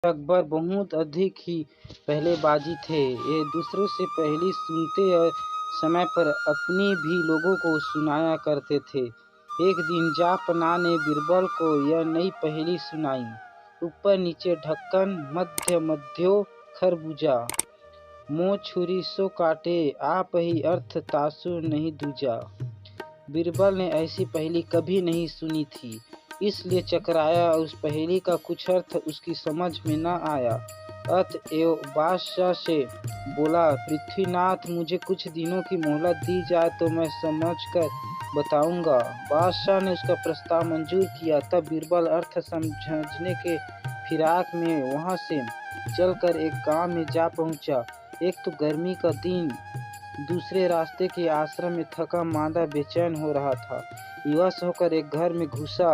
अकबर बहुत अधिक ही पहलेबाजी थे। ये दूसरों से पहेली सुनते और समय पर अपने भी लोगों को सुनाया करते थे। एक दिन जापना ने बीरबल को यह नई पहेली सुनाई। ऊपर नीचे ढक्कन, मध्य मध्यो खरबूजा, मोह छुरी सो काटे, आप ही अर्थ तासु नहीं दूजा। बीरबल ने ऐसी पहेली कभी नहीं सुनी थी, इसलिए चकराया और उस पहेली का कुछ अर्थ उसकी समझ में न आया। अतएव बादशाह से बोला, पृथ्वीनाथ, मुझे कुछ दिनों की मोहलत दी जाए तो मैं समझकर बताऊंगा। बादशाह ने उसका प्रस्ताव मंजूर किया। तब बीरबल अर्थ समझने के फिराक में वहां से चलकर एक गांव में जा पहुंचा। एक तो गर्मी का दिन, दूसरे रास्ते के आश्रम में थका मांदा बेचैन हो रहा था। विवश होकर एक घर में घुसा।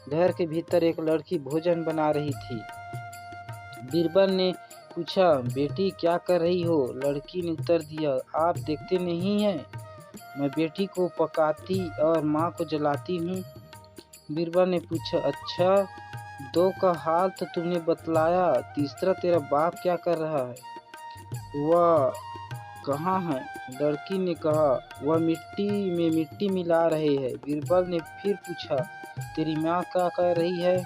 घर के भीतर एक लड़की भोजन बना रही थी। बीरबल ने पूछा, बेटी क्या कर रही हो? लड़की ने उत्तर दिया, आप देखते नहीं हैं, मैं बेटी को पकाती और माँ को जलाती हूँ। बीरबल ने पूछा, अच्छा, दो का हाल तो तुमने बतलाया, तीसरा तेरा बाप क्या कर रहा है? वह कहाँ है? लड़की ने कहा, वह मिट्टी में मिट्टी मिला रहे हैं। बीरबल ने फिर पूछा, तेरी माँ क्या कर रही है?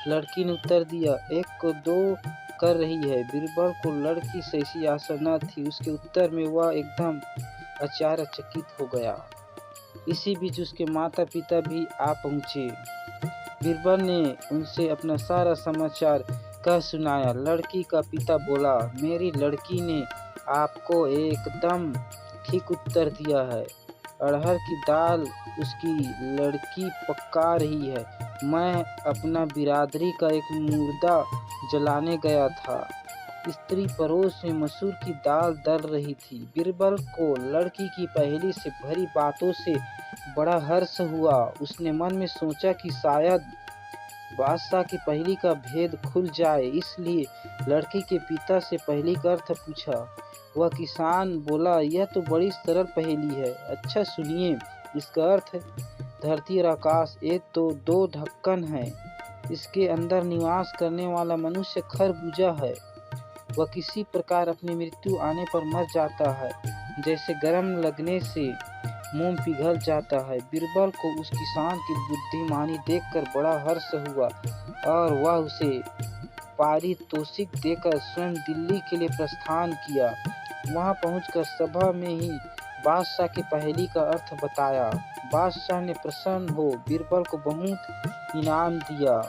लड़की ने उत्तर दिया, एक को दो कर रही है। बीरबल को लड़की से ऐसी आशा न थी। उसके उत्तर में वह एकदम आश्चर्यचकित हो गया। इसी बीच उसके माता पिता भी आ पहुँचे। बीरबल ने उनसे अपना सारा समाचार कह सुनाया। लड़की का पिता बोला, मेरी लड़की ने आपको एकदम ठीक उत्तर दिया है। अरहर की दाल उसकी लड़की पका रही है। मैं अपना बिरादरी का एक मुर्दा जलाने गया था। स्त्री पड़ोस में मसूर की दाल दल रही थी। बीरबल को लड़की की पहेली से भरी बातों से बड़ा हर्ष हुआ। उसने मन में सोचा कि शायद बादशाह की पहेली का भेद खुल जाए, इसलिए लड़की के पिता से पहेली का अर्थ पूछा। वह किसान बोला, यह तो बड़ी सरल पहेली है। अच्छा सुनिए, इसका अर्थ है, धरती और आकाश एक तो दो ढक्कन है। इसके अंदर निवास करने वाला मनुष्य खरबूजा है। वह किसी प्रकार अपनी मृत्यु आने पर मर जाता है, जैसे गर्म लगने से मोम पिघल जाता है। बीरबल को उस किसान की बुद्धिमानी देखकर बड़ा हर्ष हुआ और वह उसे पारितोषिक देकर स्वयं दिल्ली के लिए प्रस्थान किया। वहां पहुंचकर सभा में ही बादशाह की पहेली का अर्थ बताया। बादशाह ने प्रसन्न हो बीरबल को बहुत इनाम दिया।